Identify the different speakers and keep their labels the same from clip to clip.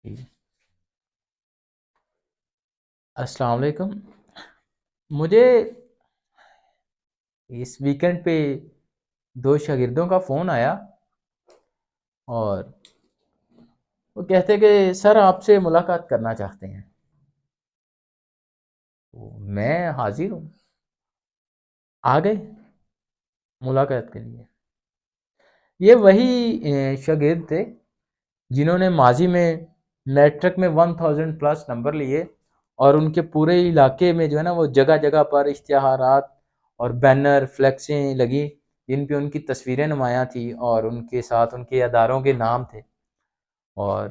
Speaker 1: جی، السلام علیکم۔ مجھے اس ویکنڈ پہ دو شاگردوں کا فون آیا اور وہ کہتے کہ سر آپ سے ملاقات کرنا چاہتے ہیں۔ تو میں حاضر ہوں، آ گئے ملاقات کے لیے۔ یہ وہی شاگرد تھے جنہوں نے ماضی میں میٹرک میں 1000 پلس نمبر لیے اور ان کے پورے علاقے میں جو ہے نا وہ جگہ جگہ پر اشتہارات اور بینر فلیکسیں لگی جن پہ ان کی تصویریں نمایاں تھیں اور ان کے ساتھ ان کے اداروں کے نام تھے، اور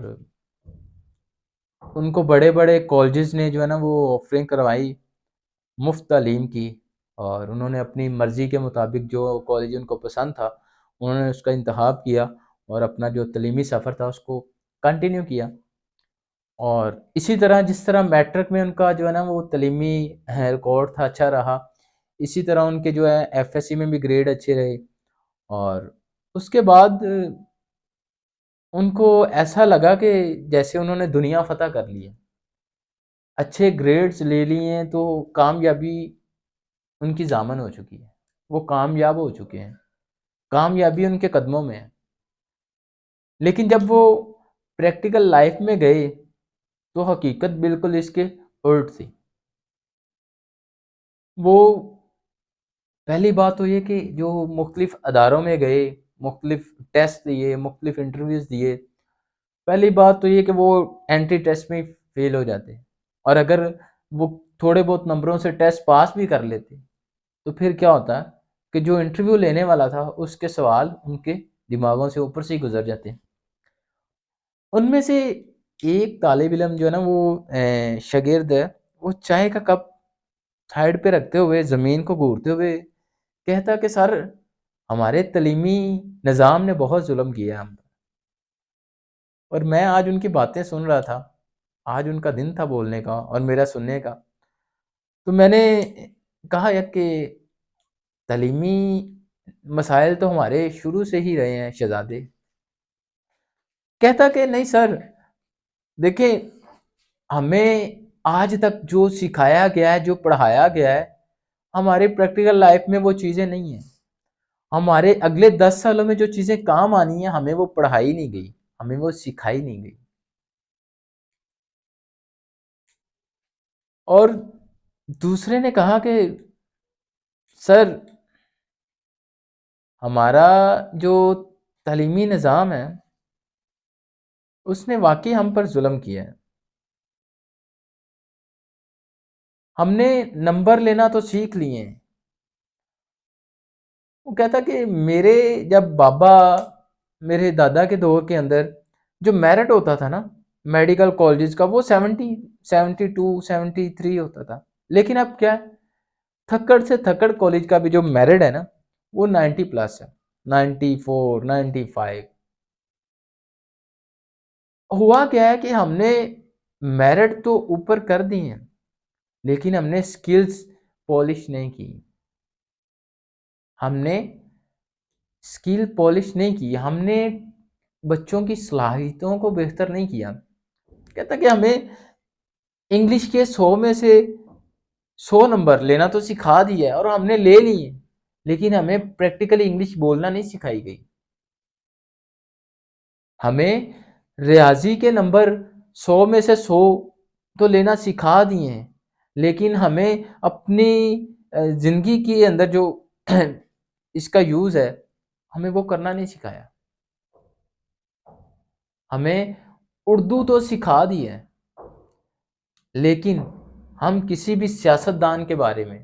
Speaker 1: ان کو بڑے بڑے کالجز نے جو ہے نا وہ آفرنگ کروائی مفت تعلیم کی، اور انہوں نے اپنی مرضی کے مطابق جو کالج ان کو پسند تھا انہوں نے اس کا انتخاب کیا اور اپنا جو تعلیمی سفر تھا اس کو کنٹینیو کیا۔ اور اسی طرح جس طرح میٹرک میں ان کا جو ہے نا وہ تعلیمی ریکارڈ تھا اچھا رہا، اسی طرح ان کے جو ہے ایف ایس سی میں بھی گریڈ اچھے رہے، اور اس کے بعد ان کو ایسا لگا کہ جیسے انہوں نے دنیا فتح کر لی ہے، اچھے گریڈز لے لیے ہیں تو کامیابی ان کی ضامن ہو چکی ہے، وہ کامیاب ہو چکے ہیں، کامیابی ان کے قدموں میں ہے۔ لیکن جب وہ پریکٹیکل لائف میں گئے تو حقیقت بالکل اس کے الٹ تھی۔ وہ پہلی بات تو یہ کہ جو مختلف اداروں میں گئے، مختلف ٹیسٹ دیے، مختلف انٹرویوز دیے، پہلی بات تو یہ کہ وہ اینٹری ٹیسٹ میں فیل ہو جاتے، اور اگر وہ تھوڑے بہت نمبروں سے ٹیسٹ پاس بھی کر لیتے تو پھر کیا ہوتا کہ جو انٹرویو لینے والا تھا اس کے سوال ان کے دماغوں سے اوپر سے ہی گزر جاتے۔ ان میں سے ایک طالب علم جو ہے نا وہ شاگرد ہے، وہ چائے کا کپ سائڈ پہ رکھتے ہوئے زمین کو گھورتے ہوئے کہتا کہ سر ہمارے تعلیمی نظام نے بہت ظلم کیا ہم پر۔ اور میں آج ان کی باتیں سن رہا تھا، آج ان کا دن تھا بولنے کا اور میرا سننے کا، تو میں نے کہا یا کہ تعلیمی مسائل تو ہمارے شروع سے ہی رہے ہیں شہزادے۔ کہتا کہ نہیں سر، دیکھیں ہمیں آج تک جو سکھایا گیا ہے، جو پڑھایا گیا ہے، ہمارے پریکٹیکل لائف میں وہ چیزیں نہیں ہیں۔ ہمارے اگلے 10 سالوں میں جو چیزیں کام آنی ہیں ہمیں وہ پڑھائی نہیں گئی، ہمیں وہ سکھائی نہیں گئی۔ اور دوسرے نے کہا کہ سر ہمارا جو تعلیمی نظام ہے اس نے واقعی ہم پر ظلم کیا ہے۔ ہم نے نمبر لینا تو سیکھ لیے ہیں۔ وہ کہتا کہ میرے جب بابا، میرے دادا کے دور کے اندر جو میرٹ ہوتا تھا نا میڈیکل کالجز کا، وہ 72 73 ہوتا تھا، لیکن اب کیا ہے، تھکڑ سے تھکڑ کالج کا بھی جو میرٹ ہے نا وہ 90 پلس ہے، 94 95۔ ہوا کیا ہے کہ ہم نے میرٹ تو اوپر کر دی ہیں لیکن ہم نے سکلز پالش نہیں کی، ہم نے سکل پالش نہیں کی، ہم نے بچوں کی صلاحیتوں کو بہتر نہیں کیا۔ کہتا کہ ہمیں انگلش کے 100 میں سے 100 نمبر لینا تو سکھا دیا ہے اور ہم نے لے لی ہیں، لیکن ہمیں پریکٹیکلی انگلش بولنا نہیں سکھائی گئی۔ ہمیں ریاضی کے نمبر 100 میں سے 100 تو لینا سکھا دیے ہیں، لیکن ہمیں اپنی زندگی کے اندر جو اس کا یوز ہے ہمیں وہ کرنا نہیں سکھایا۔ ہمیں اردو تو سکھا دی ہے، لیکن ہم کسی بھی سیاستدان کے بارے میں،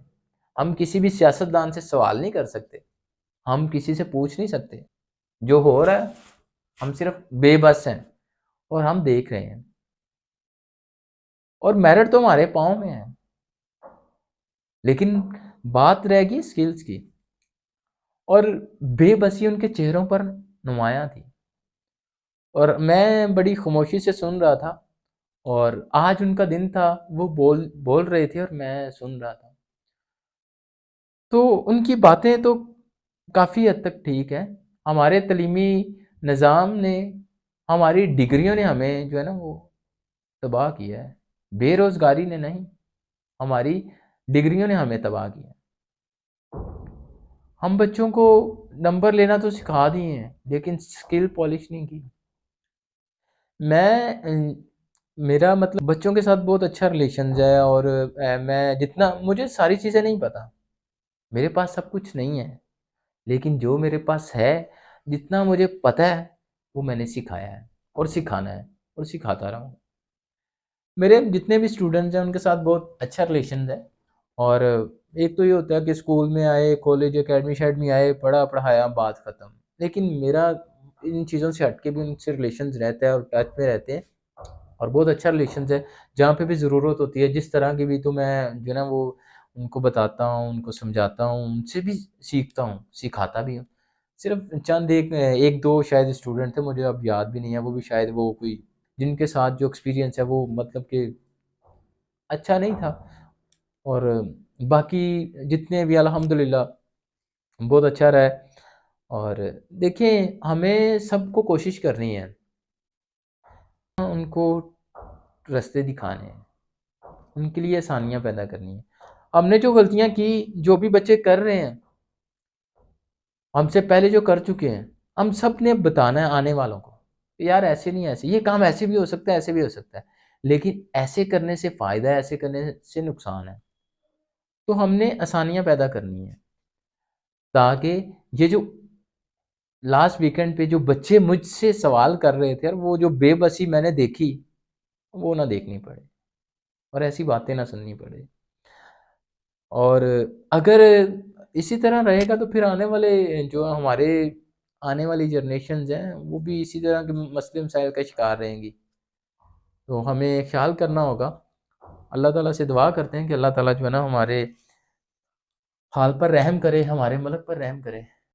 Speaker 1: ہم کسی بھی سیاستدان سے سوال نہیں کر سکتے، ہم کسی سے پوچھ نہیں سکتے۔ جو ہو رہا ہے ہم صرف بے بس ہیں اور ہم دیکھ رہے ہیں، اور میرٹ تو ہمارے پاؤں میں ہے، لیکن بات رہ گئی سکلز کی، اور بے بسی ان کے چہروں پر نمایاں تھی، اور میں بڑی خاموشی سے سن رہا تھا، اور آج ان کا دن تھا، وہ بول رہے تھے اور میں سن رہا تھا۔ تو ان کی باتیں تو کافی حد تک ٹھیک ہے، ہمارے تعلیمی نظام نے، ہماری ڈگریوں نے ہمیں جو ہے نا وہ تباہ کیا ہے، بے روزگاری نے نہیں، ہماری ڈگریوں نے ہمیں تباہ کیا ہے۔ ہم بچوں کو نمبر لینا تو سکھا دیے ہیں لیکن اسکل پالش نہیں کی۔ میں میرا مطلب بچوں کے ساتھ بہت اچھا ریلیشنز ہے، اور میں جتنا مجھے ساری چیزیں نہیں پتہ، میرے پاس سب کچھ نہیں ہے، لیکن جو میرے پاس ہے، جتنا مجھے پتہ ہے وہ میں نے سکھایا ہے اور سکھانا ہے اور سکھاتا رہا ہوں۔ میرے جتنے بھی اسٹوڈنٹس ہیں ان کے ساتھ بہت اچھا ریلیشنز ہے، اور ایک تو یہ ہوتا ہے کہ اسکول میں آئے، کالج اکیڈمی شیڈمی آئے، پڑھا پڑھایا، بات ختم، لیکن میرا ان چیزوں سے ہٹ کے بھی ان سے ریلیشنز رہتا ہے اور ٹچ میں رہتے ہیں، اور بہت اچھا ریلیشنز ہے۔ جہاں پہ بھی ضرورت ہوتی ہے جس طرح کی بھی، تو میں جو ہے نا وہ ان کو بتاتا ہوں، ان کو سمجھاتا ہوں، ان سے بھی سیکھتا ہوں، سکھاتا بھی ہوں۔ صرف چند ایک دو شاید اسٹوڈنٹ تھے، مجھے اب یاد بھی نہیں ہے، وہ بھی شاید وہ کوئی جن کے ساتھ جو ایکسپیرینس ہے وہ مطلب کہ اچھا نہیں تھا، اور باقی جتنے بھی الحمدللہ بہت اچھا رہا ہے۔ اور دیکھیں ہمیں سب کو کوشش کرنی ہے، ان کو رستے دکھانے ہیں، ان کے لیے آسانیاں پیدا کرنی ہیں۔ ہم نے جو غلطیاں کی، جو بھی بچے کر رہے ہیں، ہم سے پہلے جو کر چکے ہیں، ہم سب نے بتانا ہے آنے والوں کو کہ یار ایسے نہیں، ایسے یہ کام ایسے بھی ہو سکتا ہے، ایسے بھی ہو سکتا ہے، لیکن ایسے کرنے سے فائدہ ہے، ایسے کرنے سے نقصان ہے۔ تو ہم نے آسانیاں پیدا کرنی ہیں تاکہ یہ جو لاسٹ ویکنڈ پہ جو بچے مجھ سے سوال کر رہے تھے، اور وہ جو بے بسی میں نے دیکھی، وہ نہ دیکھنی پڑے اور ایسی باتیں نہ سننی پڑے۔ اور اگر اسی طرح رہے گا تو پھر آنے والے جو ہمارے آنے والی جنریشنز ہیں وہ بھی اسی طرح کے مسئلے مسائل کا شکار رہیں گی، تو ہمیں خیال کرنا ہوگا۔ اللہ تعالیٰ سے دعا کرتے ہیں کہ اللہ تعالیٰ جو ہے نا ہمارے حال پر رحم کرے، ہمارے ملک پر رحم کرے۔